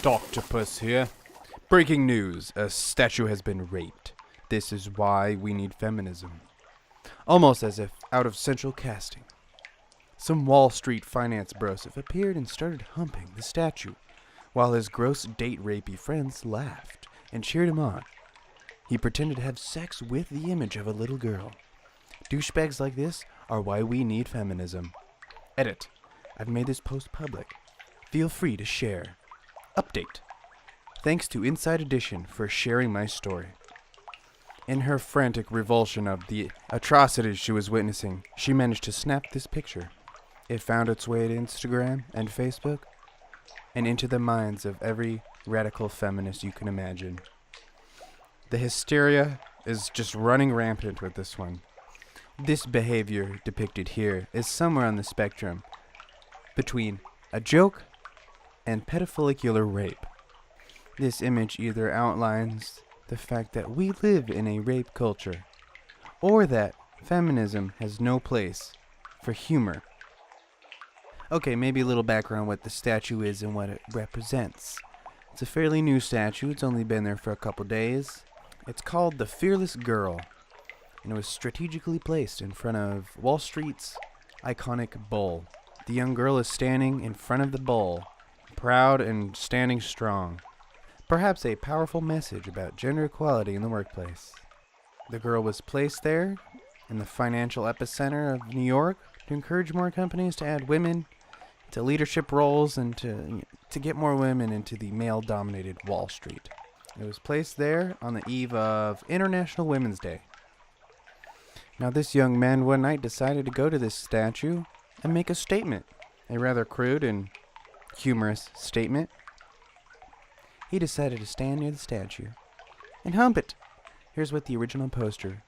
Doctopus here. Breaking news, a statue has been raped. This is why we need feminism. Almost as if out of central casting. Some Wall Street finance bros have appeared and started humping the statue, while his gross date rapey friends laughed and cheered him on. He pretended to have sex with the image of a little girl. Douchebags like this are why we need feminism. Edit. I've made this post public. Feel free to share. Update. Thanks to Inside Edition for sharing my story. In her frantic revulsion of the atrocities she was witnessing, she managed to snap this picture. It found its way to Instagram and Facebook, and into the minds of every radical feminist you can imagine. The hysteria is just running rampant with this one. This behavior depicted here is somewhere on the spectrum between a joke and pedophilicular rape. This image either outlines the fact that we live in a rape culture, or that feminism has no place for humor. Okay, maybe a little background what the statue is and what it represents. It's a fairly new statue. It's only been there for a couple days. It's called the Fearless Girl, and it was strategically placed in front of Wall Street's iconic bull. The young girl is standing in front of the bull, proud and standing strong. Perhaps a powerful message about gender equality in the workplace. The girl was placed there in the financial epicenter of New York to encourage more companies to add women to leadership roles and to get more women into the male-dominated Wall Street. It was placed there on the eve of International Women's Day. Now this young man one night decided to go to this statue and make a statement. A rather crude and humorous statement. He decided to stand near the statue and hump it. Here's what the original poster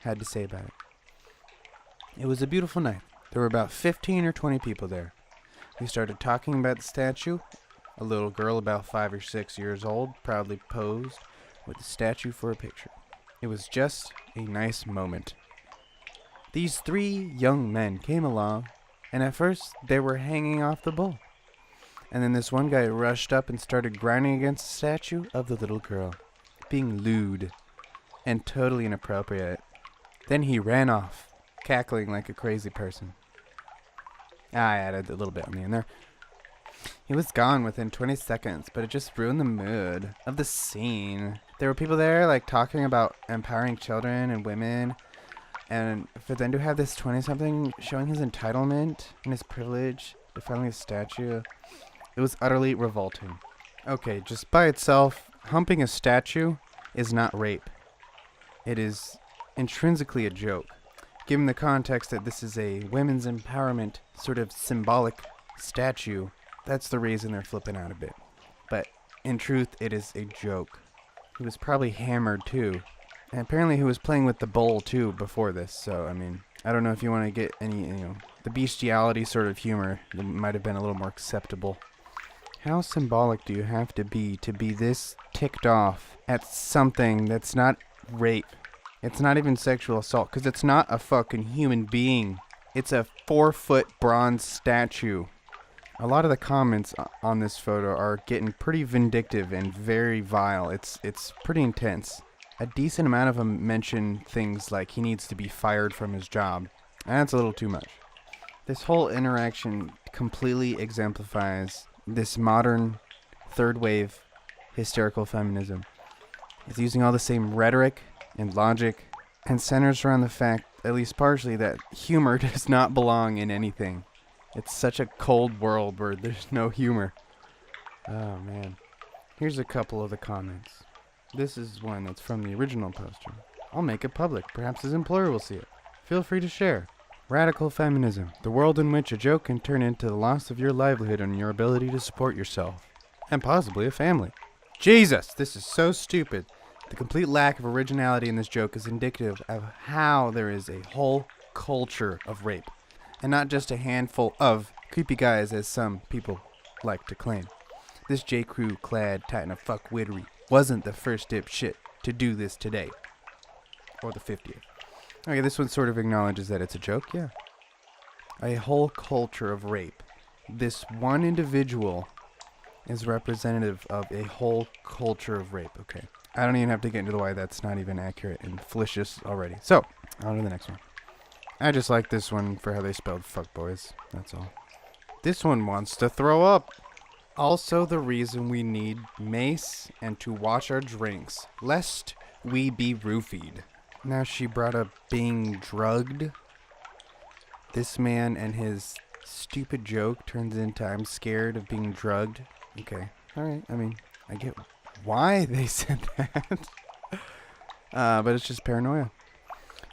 had to say about it. It was a beautiful night. There were about 15 or 20 people there. We started talking about the statue. A little girl about 5 or 6 years old proudly posed with the statue for a picture. It was just a nice moment. These 3 young men came along, and at first they were hanging off the bull. And then this one guy rushed up and started grinding against the statue of the little girl, being lewd and totally inappropriate. Then he ran off, cackling like a crazy person. I added a little bit on the end there. He was gone within 20 seconds, but it just ruined the mood of the scene. There were people there like talking about empowering children and women, and for them to have this 20-something showing his entitlement and his privilege, defiling a statue, it was utterly revolting. Okay, just by itself, humping a statue is not rape. It is intrinsically a joke. Given the context that this is a women's empowerment sort of symbolic statue, that's the reason they're flipping out a bit. But in truth, it is a joke. He was probably hammered too. And apparently he was playing with the bowl too before this, so I mean, I don't know if you want to get any, the bestiality sort of humor that might have been a little more acceptable. How symbolic do you have to be this ticked off at something that's not rape? It's not even sexual assault, because it's not a fucking human being. It's a 4-foot bronze statue. A lot of the comments on this photo are getting pretty vindictive and very vile. It's pretty intense. A decent amount of them mention things like he needs to be fired from his job. That's a little too much. This whole interaction completely exemplifies this modern third wave hysterical feminism. It's using all the same rhetoric and logic and centers around the fact, at least partially, that humor does not belong in anything. It's such a cold world where there's no humor. Oh man. Here's a couple of the comments. This is one that's from the original poster. I'll make it public. Perhaps his employer will see it. Feel free to share. Radical feminism, the world in which a joke can turn into the loss of your livelihood and your ability to support yourself, and possibly a family. Jesus, this is so stupid. The complete lack of originality in this joke is indicative of how there is a whole culture of rape, and not just a handful of creepy guys as some people like to claim. This J.Crew clad titan of fuckwittery wasn't the first dipshit to do this today, or the 50th. Okay, this one sort of acknowledges that it's a joke, yeah. A whole culture of rape. This one individual is representative of a whole culture of rape. Okay. I don't even have to get into why that's not even accurate and fallacious already. So, on to the next one. I just like this one for how they spelled fuckboys. That's all. This one wants to throw up. Also the reason we need mace and to watch our drinks, lest we be roofied. Now she brought up being drugged. This man and his stupid joke turns into I'm scared of being drugged. Okay, alright, I mean, I get why they said that. But it's just paranoia.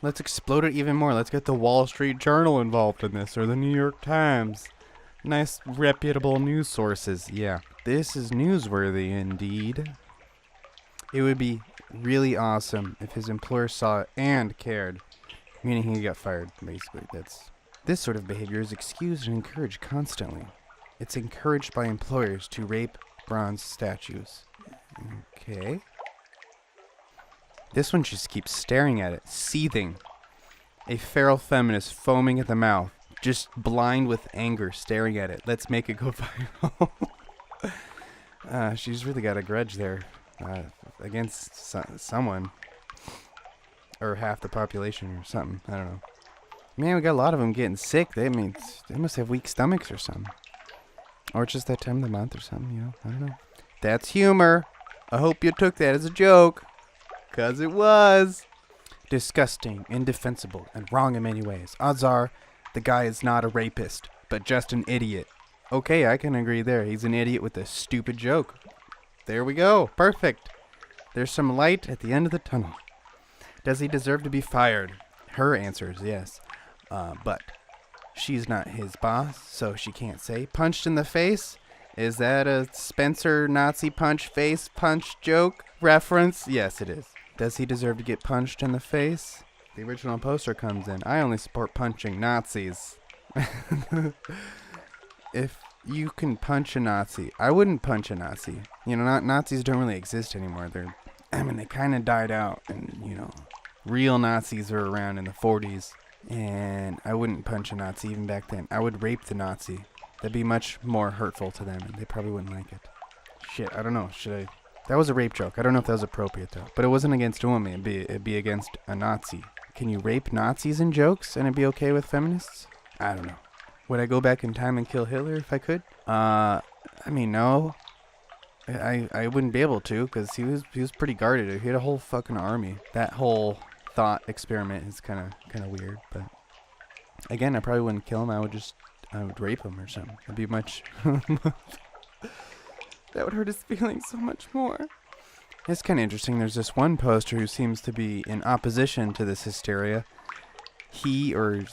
Let's explode it even more. Let's get the Wall Street Journal involved in this, or the New York Times. Nice, reputable news sources. Yeah, this is newsworthy indeed. It would be really awesome if his employer saw it and cared, meaning he got fired, basically. This sort of behavior is excused and encouraged constantly. It's encouraged by employers to rape bronze statues. Okay. This one just keeps staring at it, seething. A feral feminist foaming at the mouth, just blind with anger, staring at it. Let's make it go viral. She's really got a grudge there against someone. Or half the population or something. I don't know. Man, we got a lot of them getting sick. They must have weak stomachs or something. Or it's just that time of the month or something, you know? I don't know. That's humor. I hope you took that as a joke. 'Cause it was. Disgusting, indefensible, and wrong in many ways. Odds are, the guy is not a rapist, but just an idiot. Okay, I can agree there. He's an idiot with a stupid joke. There we go. Perfect. There's some light at the end of the tunnel. Does he deserve to be fired? Her answer is yes. But she's not his boss, so she can't say. Punched in the face? Is that a Spencer Nazi punch face punch joke reference? Yes, it is. Does he deserve to get punched in the face? The original poster comes in. I only support punching Nazis. If you can punch a Nazi, I wouldn't punch a Nazi. You know, Nazis don't really exist anymore. They kind of died out, and, you know, real Nazis were around in the 40s, and I wouldn't punch a Nazi even back then. I would rape the Nazi. That'd be much more hurtful to them, and they probably wouldn't like it. Shit, I don't know. Should I? That was a rape joke. I don't know if that was appropriate, though. But it wasn't against a woman. It'd be against a Nazi. Can you rape Nazis in jokes, and it'd be okay with feminists? I don't know. Would I go back in time and kill Hitler if I could? I mean, no. I wouldn't be able to, because he was pretty guarded. He had a whole fucking army. That whole thought experiment is kind of weird, but again, I probably wouldn't kill him. I would rape him or something. It'd be much that would hurt his feelings so much more. It's kind of interesting. There's this one poster who seems to be in opposition to this hysteria. He or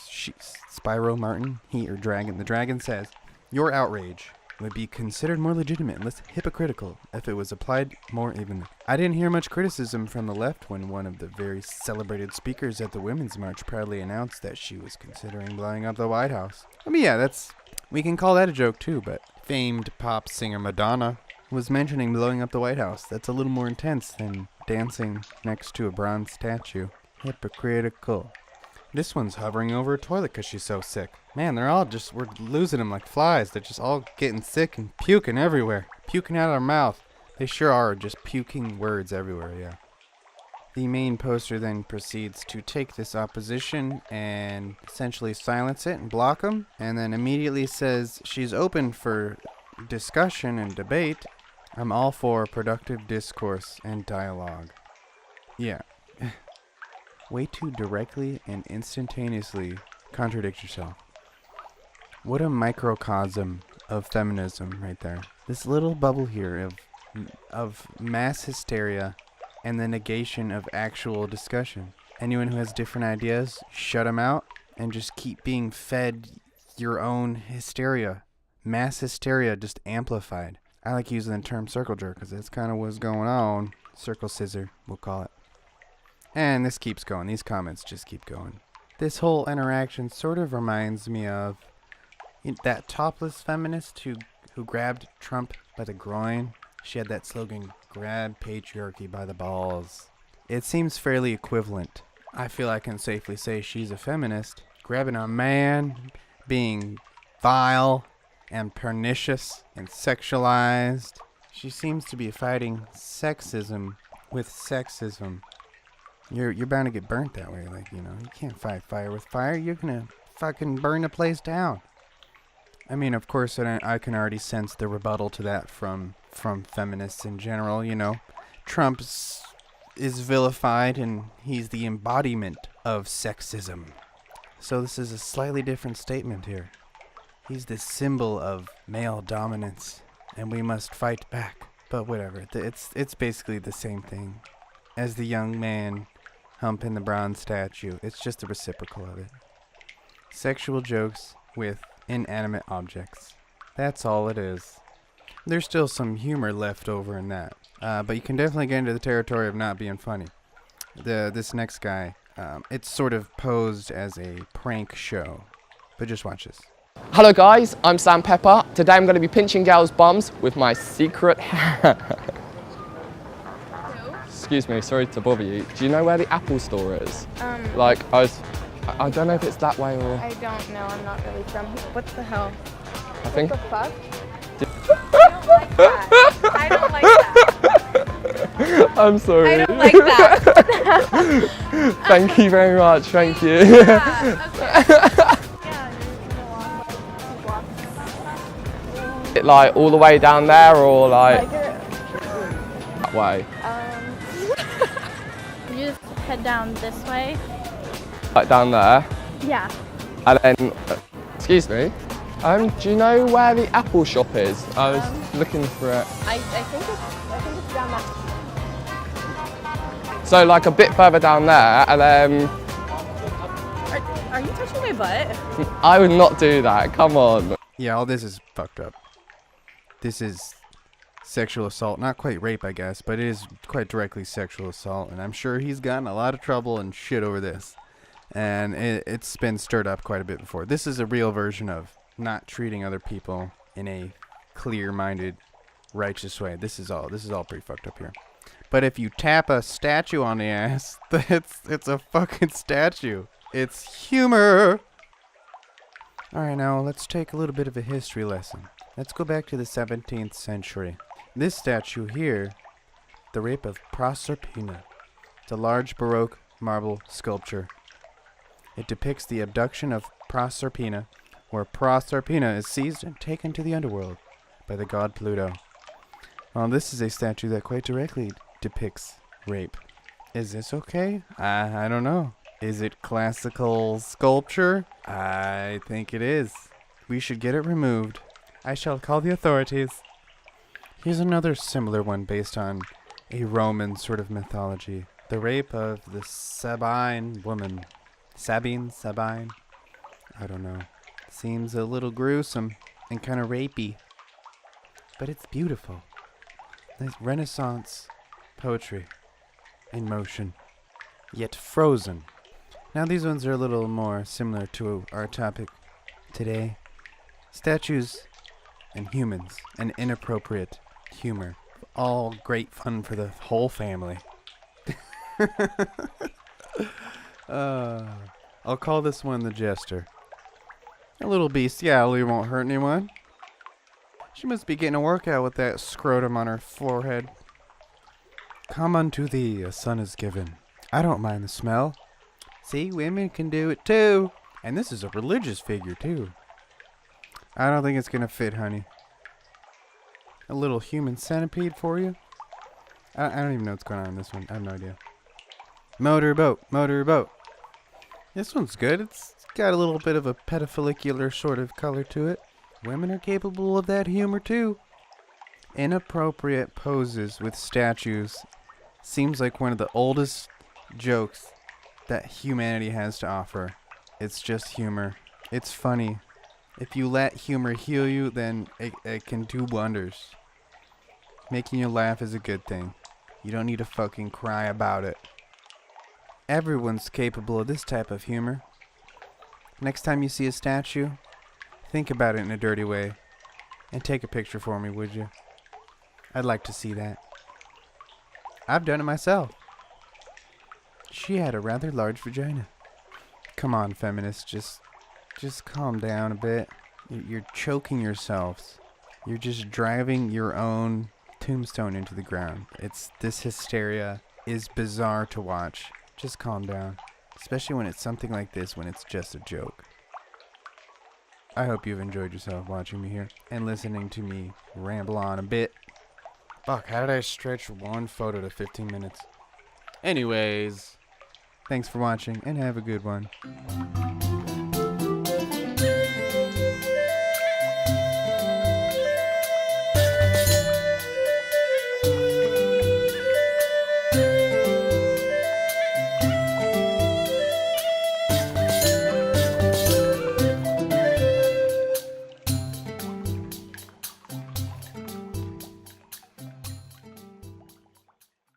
she, Spyro Martin, he or Dragon. The Dragon says, your outrage would be considered more legitimate and less hypocritical if it was applied more evenly. I didn't hear much criticism from the left when one of the very celebrated speakers at the Women's March proudly announced that she was considering blowing up the White House. I mean, yeah, we can call that a joke too, but famed pop singer Madonna was mentioning blowing up the White House. That's a little more intense than dancing next to a bronze statue. Hypocritical. This one's hovering over a toilet because she's so sick. Man, we're losing them like flies. They're just all getting sick and puking everywhere. Puking out of their mouth. They sure are, just puking words everywhere, yeah. The main poster then proceeds to take this opposition and essentially silence it and block them, and then immediately says she's open for discussion and debate. I'm all for productive discourse and dialogue. Yeah. Way too directly and instantaneously contradict yourself. What a microcosm of feminism right there. This little bubble here of mass hysteria and the negation of actual discussion. Anyone who has different ideas, shut them out and just keep being fed your own hysteria. Mass hysteria just amplified. I like using the term circle jerk because that's kind of what's going on. Circle scissor, we'll call it. And this keeps going. These comments just keep going. This whole interaction sort of reminds me of that topless feminist who grabbed Trump by the groin. She had that slogan, grab patriarchy by the balls. It seems fairly equivalent. I feel I can safely say she's a feminist. Grabbing a man, being vile, and pernicious and sexualized. She seems to be fighting sexism with sexism. You're bound to get burnt that way. Like, you can't fight fire with fire. You're gonna fucking burn the place down. I mean, of course, I can already sense the rebuttal to that from feminists in general. Trump is vilified, and he's the embodiment of sexism. So this is a slightly different statement here. He's the symbol of male dominance, and we must fight back. But whatever, it's basically the same thing as the young man humping the bronze statue. It's just a reciprocal of it. Sexual jokes with inanimate objects. That's all it is. There's still some humor left over in that, but you can definitely get into the territory of not being funny. This next guy, it's sort of posed as a prank show, but just watch this. Hello guys, I'm Sam Pepper. Today I'm going to be pinching girls' bums with my secret Excuse me, sorry to bother you. Do you know where the Apple store is? I don't know if it's that way or... I don't know, I'm not really from here. What the hell? I think... What the fuck? I don't like that. I'm sorry. I don't like that. Thank you very much, thank you. Yeah, okay. Yeah, you're Like all the way down there or like... that way? You just head down this way. Like down there? Yeah. And then... excuse me? Do you know where the Apple shop is? I was looking for it. I think it's down that. So like a bit further down there, and then... Are you touching my butt? I would not do that, come on. Yeah, all this is fucked up. This is sexual assault. Not quite rape, I guess, but it is quite directly sexual assault, and I'm sure he's gotten a lot of trouble and shit over this. And it's been stirred up quite a bit before. This is a real version of not treating other people in a clear-minded, righteous way. This is all pretty fucked up here. But if you tap a statue on the ass, it's a fucking statue. It's humor. All right, now let's take a little bit of a history lesson. Let's go back to the 17th century. This statue here, the rape of Proserpina. It's a large Baroque marble sculpture. It depicts the abduction of Proserpina, where Proserpina is seized and taken to the underworld by the god Pluto. Well, this is a statue that quite directly depicts rape. Is this okay? I don't know. Is it classical sculpture? I think it is. We should get it removed. I shall call the authorities. Here's another similar one based on a Roman sort of mythology. The rape of the Sabine woman. Sabine? I don't know. Seems a little gruesome and kind of rapey. But it's beautiful. Nice Renaissance poetry in motion, yet frozen. Now these ones are a little more similar to our topic today. Statues and humans, and inappropriate humor. All great fun for the whole family. I'll call this one the Jester. A little bestiality won't hurt anyone. She must be getting a workout with that scrotum on her forehead. Come unto thee, a son is given. I don't mind the smell. See, women can do it too. And this is a religious figure too. I don't think it's gonna fit, honey. A little human centipede for you. I don't even know what's going on in this one. I have no idea. Motorboat. This one's good. It's got a little bit of a pedophilicular sort of color to it. Women are capable of that humor too. Inappropriate poses with statues seems like one of the oldest jokes that humanity has to offer. It's just humor. It's funny. If you let humor heal you, then it can do wonders. Making you laugh is a good thing. You don't need to fucking cry about it. Everyone's capable of this type of humor. Next time you see a statue, think about it in a dirty way. And take a picture for me, would you? I'd like to see that. I've done it myself. She had a rather large vagina. Come on, feminists, just calm down a bit. You're choking yourselves. You're just driving your own tombstone into the ground. This hysteria is bizarre to watch. Just calm down. Especially when it's something like this, when it's just a joke. I hope you've enjoyed yourself watching me here and listening to me ramble on a bit. Fuck, how did I stretch one photo to 15 minutes? Anyways, thanks for watching and have a good one.